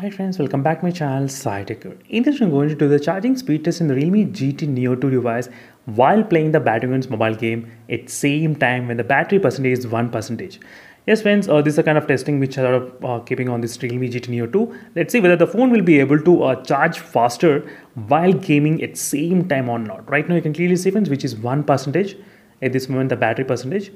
Hi friends, welcome back to my channel SciTech. In this, I'm going to do the charging speed test in the Realme GT Neo 2 device while playing the Battlegrounds mobile game at same time when the battery percentage is 1%. Yes friends, this is the kind of testing which I are keeping on this Realme GT Neo 2. Let's see whether the phone will be able to charge faster while gaming at same time or not. Right now you can clearly see friends which is 1% at this moment the battery percentage.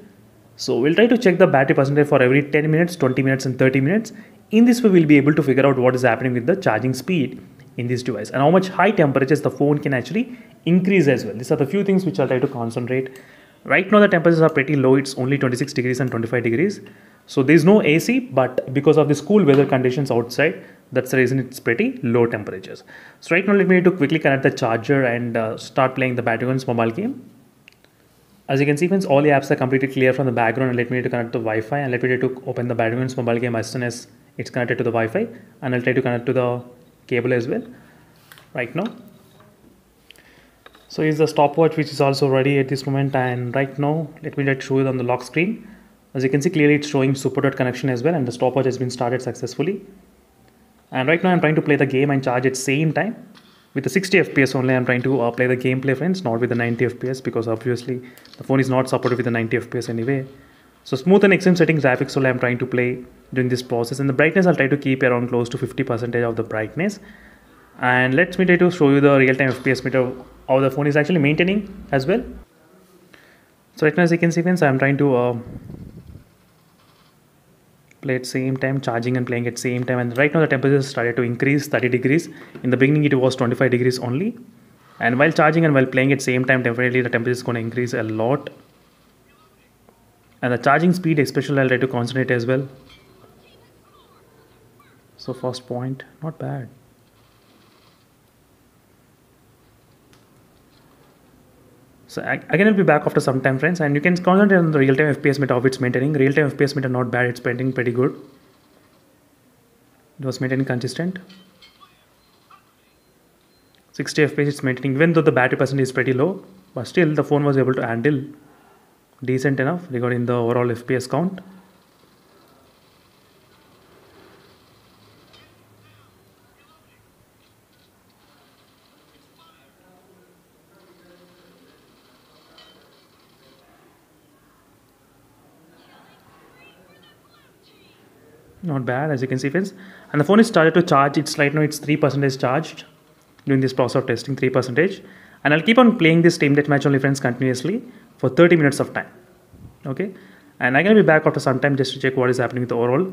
So we'll try to check the battery percentage for every 10 minutes, 20 minutes and 30 minutes. In this way, we'll be able to figure out what is happening with the charging speed in this device and how much high temperatures the phone can actually increase as well. These are the few things which I'll try to concentrate. Right now the temperatures are pretty low. It's only 26 degrees and 25 degrees. So there's no AC, but because of the cool weather conditions outside, that's the reason it's pretty low temperatures. So right now let me need to quickly connect the charger and start playing the Battlegrounds mobile game. As you can see friends, all the apps are completely clear from the background and let me to connect to Wi-Fi and let me to open the Battlegrounds mobile game as soon as it's connected to the Wi-Fi, and I'll try to connect to the cable as well right now. So here's the stopwatch which is also ready at this moment, and right now let me show you on the lock screen. As you can see clearly it's showing supported connection as well, and the stopwatch has been started successfully. And right now I'm trying to play the game and charge at same time. With the 60 FPS only, I'm trying to play the gameplay friends, not with the 90 FPS, because obviously the phone is not supported with the 90 FPS anyway. So smooth and extreme setting graphics only I'm trying to play during this process, and the brightness I'll try to keep around close to 50% of the brightness. And let me try to show you the real-time FPS meter, how the phone is actually maintaining as well. So right now as you can see friends, I'm trying to play at same time, charging and playing at same time, and right now the temperature started to increase 30 degrees. In the beginning it was 25 degrees only, and while charging and while playing at same time, definitely the temperature is going to increase a lot. And the charging speed especially I'll try to concentrate as well. So first point, not bad. So again I'll be back after some time friends, and you can concentrate on the real-time FPS meter, how it's maintaining. Real-time FPS meter not bad, it's maintaining pretty good. It was maintaining consistent. 60 FPS it's maintaining, even though the battery percentage is pretty low, but still the phone was able to handle decent enough regarding the overall FPS count. Not bad, as you can see friends, and the phone is started to charge. It's right now it's 3% charged during this process of testing, 3%. And I'll keep on playing this team deathmatch only friends continuously for 30 minutes of time. Okay, and I'm gonna be back after some time just to check what is happening with the overall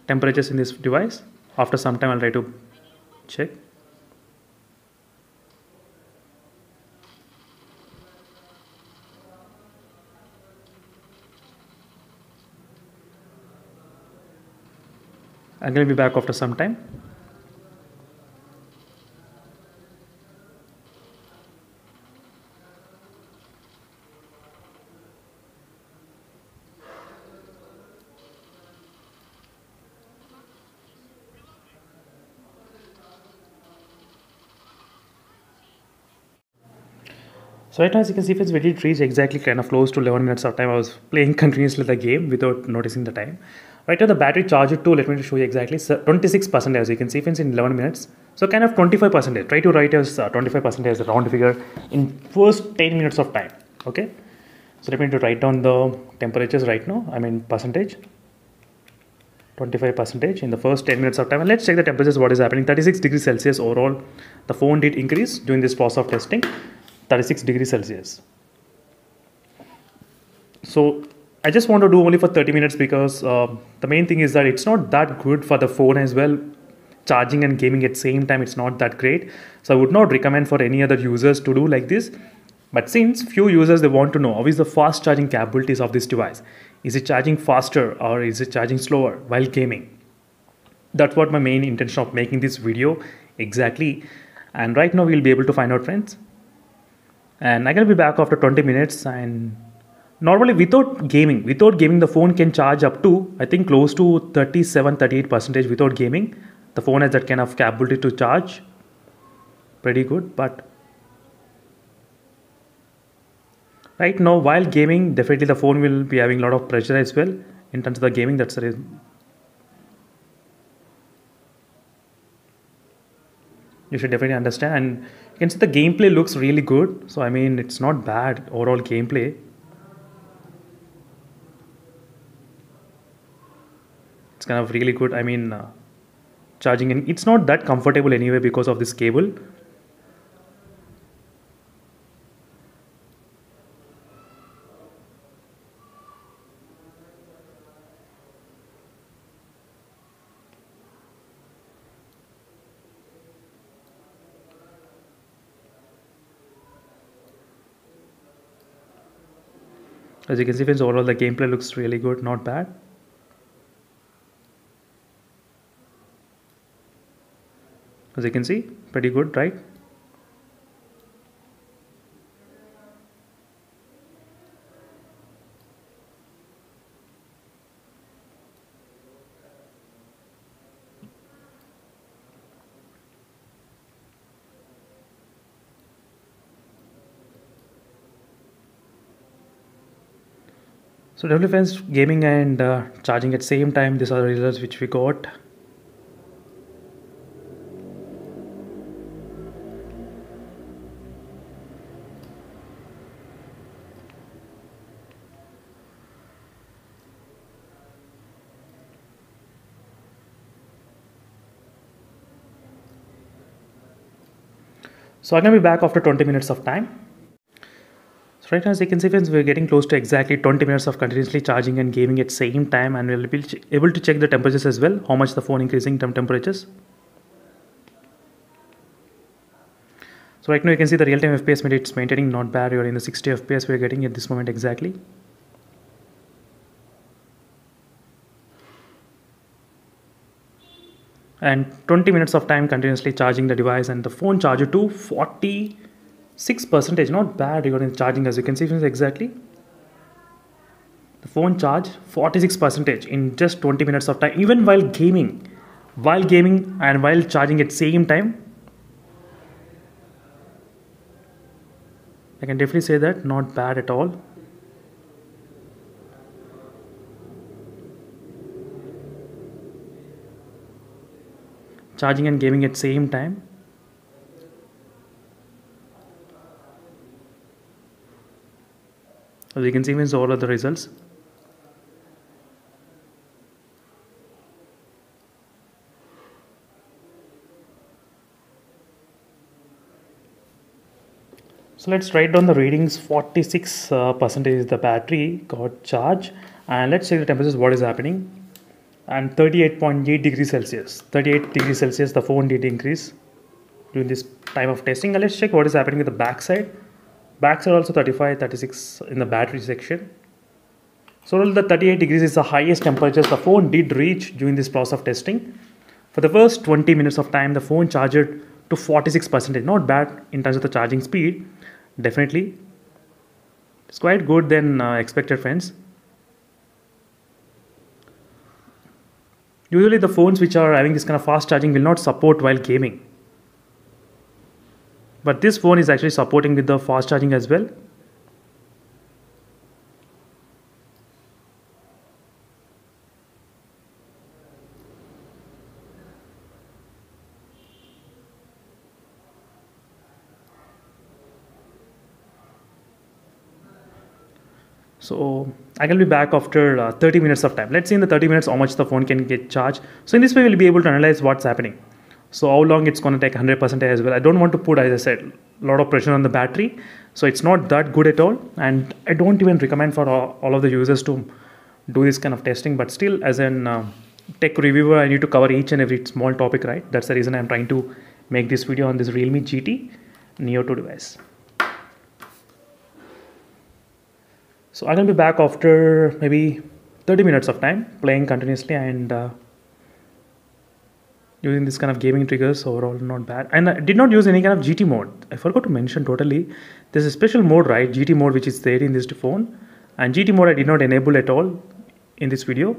temperatures in this device. After some time I'll try to check. I'm going to be back after some time. So right now as you can see it's very reached exactly kind of close to 11 minutes of time. I was playing continuously the game without noticing the time. Right now the battery charger too, let me show you exactly 26% as you can see friends in 11 minutes. So kind of 25%. Try to write as 25% as a round figure in first 10 minutes of time. Okay. So let me write down the temperatures right now. I mean percentage. 25% in the first 10 minutes of time, and let's check the temperatures what is happening. 36 degrees Celsius overall the phone did increase during this process of testing. 36 degrees Celsius. So I just want to do only for 30 minutes because the main thing is that it's not that good for the phone as well. Charging and gaming at same time, it's not that great. So I would not recommend for any other users to do like this. But since few users, they want to know how is the fast charging capabilities of this device. Is it charging faster or is it charging slower while gaming? That's what my main intention of making this video exactly. And right now we'll be able to find out friends. And I'm going to be back after 20 minutes, and normally without gaming the phone can charge up to I think close to 37-38% without gaming. The phone has that kind of capability to charge pretty good, but right now while gaming definitely the phone will be having a lot of pressure as well in terms of the gaming. That's the reason. You should definitely understand. And you can see the gameplay looks really good. So I mean, it's not bad overall gameplay. It's kind of really good. I mean, charging in, it's not that comfortable anyway because of this cable. As you can see, friends, overall the gameplay looks really good, not bad. As you can see, pretty good, right? So definitely friends, gaming and charging at same time, these are the results which we got. So I'm going to be back after 20 minutes of time. So right now, as you can see, friends, we're getting close to exactly 20 minutes of continuously charging and gaming at same time, and we'll be able to check the temperatures as well, how much the phone increasing temperatures. So right now you can see the real-time FPS it's maintaining not bad. You're in the 60 FPS we're getting at this moment exactly. And 20 minutes of time continuously charging the device, and the phone charger to 46%, not bad regarding charging. As you can see exactly, the phone charge 46% in just 20 minutes of time, even while gaming and while charging at same time. I can definitely say that not bad at all. Charging and gaming at same time. As you can see, means all of the results. So let's write down the readings. 46% is the battery got charged, and let's check the temperatures, what is happening. And 38.8 degrees Celsius, 38 degrees Celsius, the phone did increase during this time of testing. And let's check what is happening with the back side. Back side also 35, 36 in the battery section. So the 38 degrees is the highest temperatures the phone did reach during this process of testing. For the first 20 minutes of time, the phone charged to 46%. Not bad in terms of the charging speed. Definitely, it's quite good than expected, friends. Usually the phones which are having this kind of fast charging will not support while gaming. But this phone is actually supporting with the fast charging as well. So I will be back after 30 minutes of time. Let's see in the 30 minutes how much the phone can get charged. So in this way we'll be able to analyze what's happening. So how long it's going to take 100% as well. I don't want to put, as I said, a lot of pressure on the battery. So it's not that good at all. And I don't even recommend for all of the users to do this kind of testing. But still, as an tech reviewer, I need to cover each and every small topic, right? That's the reason I'm trying to make this video on this Realme GT Neo 2 device. So I'm going to be back after maybe 30 minutes of time playing continuously and using this kind of gaming triggers. Overall not bad. And I did not use any kind of GT mode. I forgot to mention totally. There's a special mode, right? GT mode, which is there in this phone. And GT mode I did not enable at all in this video.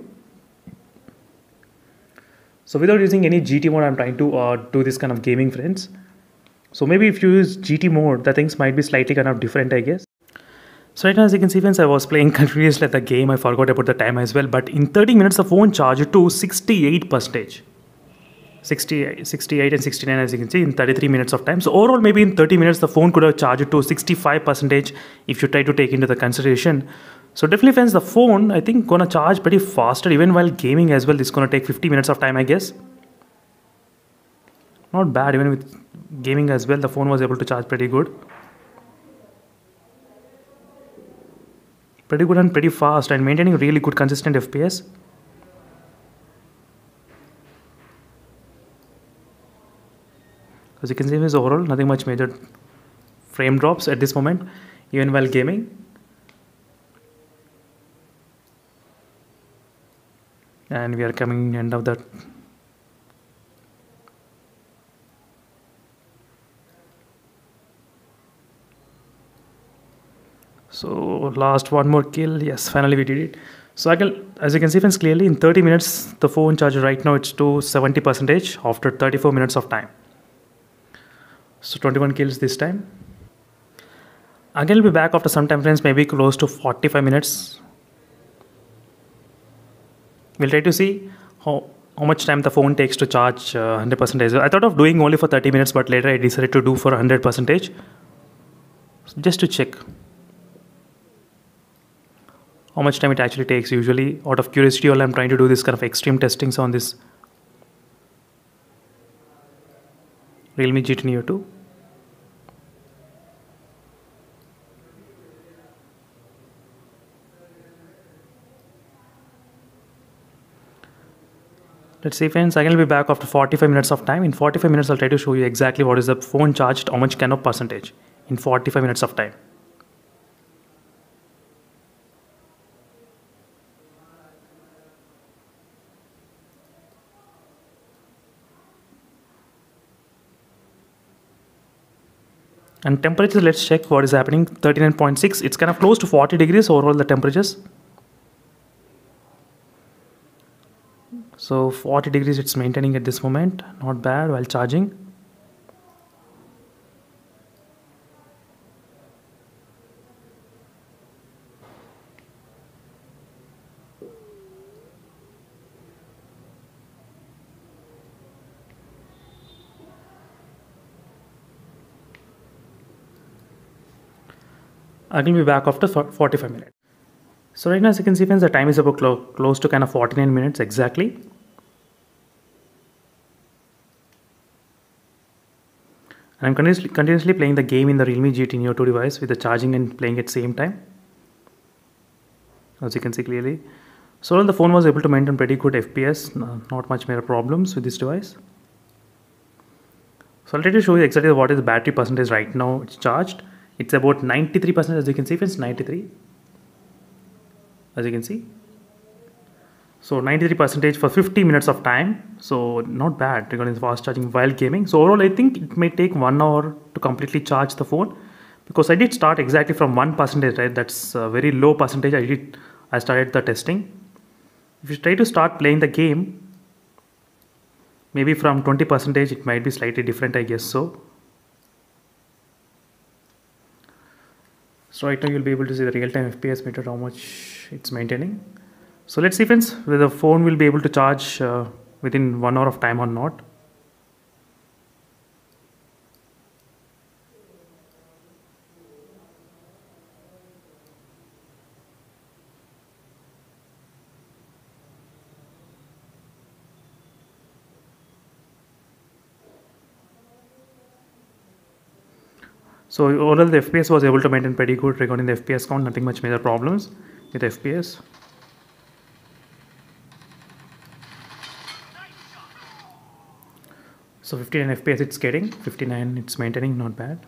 So without using any GT mode, I'm trying to do this kind of gaming, friends. So maybe if you use GT mode, the things might be slightly kind of different, I guess. So right now, as you can see, friends, I was playing continuously at the game. I forgot about the time as well. But in 30 minutes, the phone charged to 68%. 68 and 69, as you can see, in 33 minutes of time. So overall, maybe in 30 minutes the phone could have charged it to 65% if you try to take into the consideration. So definitely friends, the phone I think gonna charge pretty faster even while gaming as well. This is gonna take 50 minutes of time, I guess. Not bad. Even with gaming as well, the phone was able to charge pretty good. Pretty good and pretty fast, and maintaining really good consistent FPS. As you can see, is overall nothing much major frame drops at this moment, even while gaming. And we are coming end of that. So last one more kill. Yes, finally we did it. So I can, as you can see friends, clearly in 30 minutes the phone charge right now it's to 70% after 34 minutes of time. So 21 kills this time. Again, I'll be back after some time friends, maybe close to 45 minutes. We'll try to see how much time the phone takes to charge 100%. I thought of doing only for 30 minutes, but later I decided to do for 100%. So just to check how much time it actually takes. Usually out of curiosity, all I'm trying to do this kind of extreme testings on this Realme GT Neo 2. Let's see friends, I will be back after 45 minutes of time. In 45 minutes I'll try to show you exactly what is the phone charged, how much kind of percentage in 45 minutes of time. And temperatures, let's check what is happening. 39.6, it's kind of close to 40 degrees overall the temperatures. So 40 degrees it's maintaining at this moment, not bad while charging. I will be back after 45 minutes. So right now, as you can see friends, the time is about close to kind of 49 minutes exactly. And I'm continuously playing the game in the Realme GT Neo 2 device with the charging and playing at the same time. As you can see clearly. So the phone was able to maintain pretty good FPS, not much major problems with this device. So I'll try to show you exactly what is the battery percentage right now it's charged. It's about 93%, as you can see friends, 93, as you can see. So 93% for 50 minutes of time. So not bad regarding the fast charging while gaming. So overall I think it may take 1 hour to completely charge the phone, because I did start exactly from 1%, right? That's a very low percentage. I started the testing. If you try to start playing the game, maybe from 20%, it might be slightly different, I guess so. So right now you'll be able to see the real-time FPS meter, how much it's maintaining. So let's see friends, whether the phone will be able to charge within 1 hour of time or not. So overall the FPS was able to maintain pretty good regarding the FPS count, nothing much major problems with FPS. So 59 FPS it's getting, 59 it's maintaining, not bad.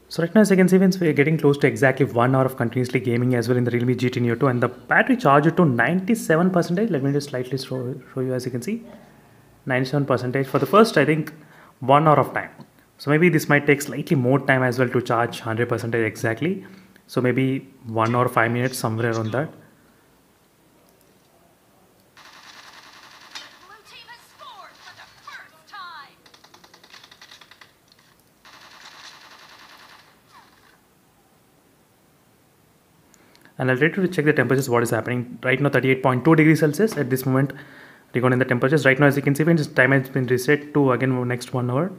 So right now, as you can see, we are getting close to exactly 1 hour of continuously gaming as well in the Realme GT Neo 2, and the battery charged to 97%. Let me just slightly show you, as you can see, 97% for the first, I think, 1 hour of time. So maybe this might take slightly more time as well to charge 100% exactly. So maybe 1 or 5 minutes, somewhere around that. Blue team has scored for the first time. And I'll try to check the temperatures, what is happening. Right now 38.2 degrees Celsius at this moment, recording the temperatures. Right now, as you can see, when this time has been reset to again next 1 hour.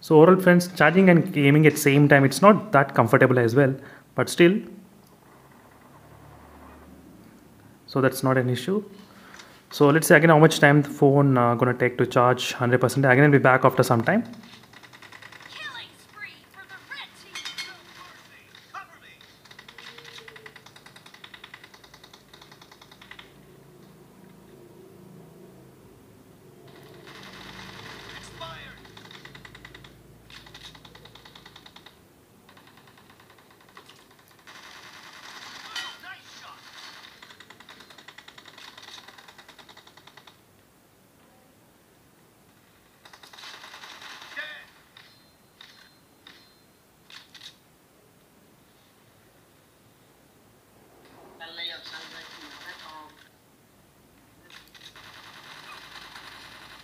So overall friends, charging and gaming at same time, it's not that comfortable as well, but still, so that's not an issue. So let's see again how much time the phone gonna take to charge 100%. Again, I'll be back after some time. Killing spree for the red team. Cover me. Expired. Nice shot. Dead.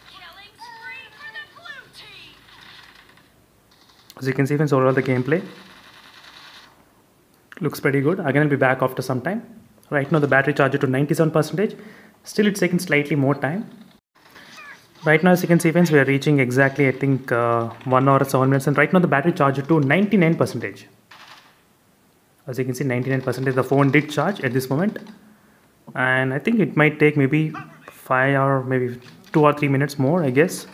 Killing spree for the blue team. As you can see friends, overall the gameplay looks pretty good. Again, I'll be back after some time. Right now the battery charger to 97%. Still it's taking slightly more time. Right now, as you can see friends, we are reaching exactly, I think 1 hour 7 minutes, and right now the battery charger to 99%. As you can see, 99%, the phone did charge at this moment, and I think it might take maybe 5 or maybe 2 or 3 minutes more, I guess.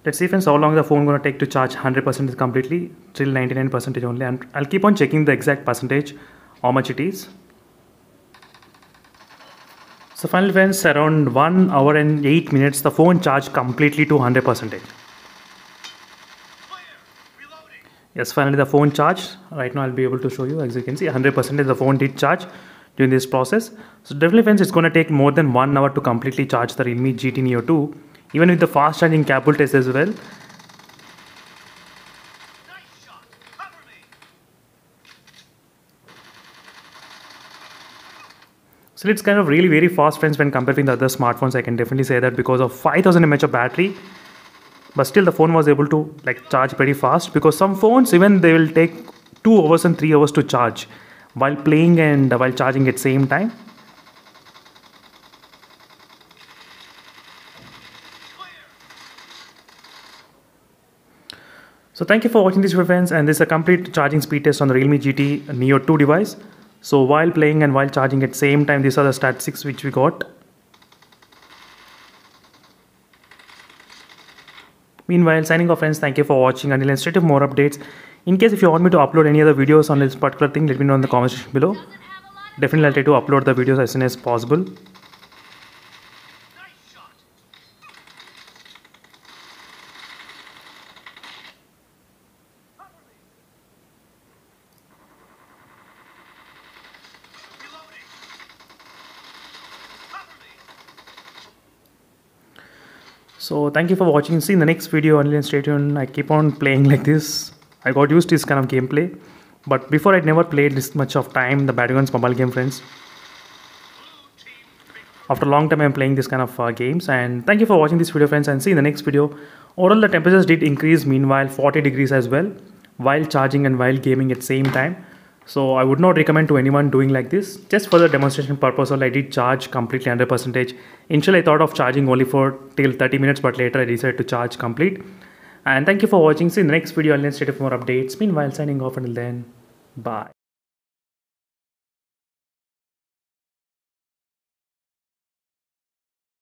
Let's see friends how long the phone gonna take to charge 100% completely, till 99% only, and I'll keep on checking the exact percentage, how much it is. So finally friends, around 1 hour and 8 minutes, the phone charged completely to 100%. Clear. Reloading. Yes, finally the phone charged. Right now I'll be able to show you, as you can see, 100% the phone did charge during this process. So definitely friends, it's gonna take more than 1 hour to completely charge the Realme GT Neo 2, even with the fast charging cable test as well. Nice shot. Cover me. So it's kind of really very fast friends when compared with the other smartphones. I can definitely say that because of 5000 mAh of battery, but still the phone was able to like charge pretty fast, because some phones even they will take 2 hours and 3 hours to charge while playing and while charging at same time. Clear. So thank you for watching this video friends, and this is a complete charging speed test on the Realme GT Neo 2 device. So while playing and while charging at same time, these are the statistics which we got. Meanwhile, signing off friends, thank you for watching. Until next time, more updates. In case if you want me to upload any other videos on this particular thing, let me know in the comment section below. Doesn't have a lot of Definitely I'll try to upload the videos as soon as possible. Nice shot. Cover me. Reloading. Cover me. So thank you for watching. See you in the next video. Until stay tuned. I keep on playing like this. I got used to this kind of gameplay, but before I'd never played this much of time the Battlegrounds mobile game friends. Blue team victory. After a long time I'm playing this kind of games, and thank you for watching this video friends, and see you in the next video. Overall the temperatures did increase meanwhile 40 degrees as well while charging and while gaming at same time. So I would not recommend to anyone doing like this. Just for the demonstration purpose, I did charge completely 100%. Initially I thought of charging only for till 30 minutes, but later I decided to charge complete. And thank you for watching. See you in the next video. I'll stay tuned for more updates. Meanwhile, signing off until then. Bye.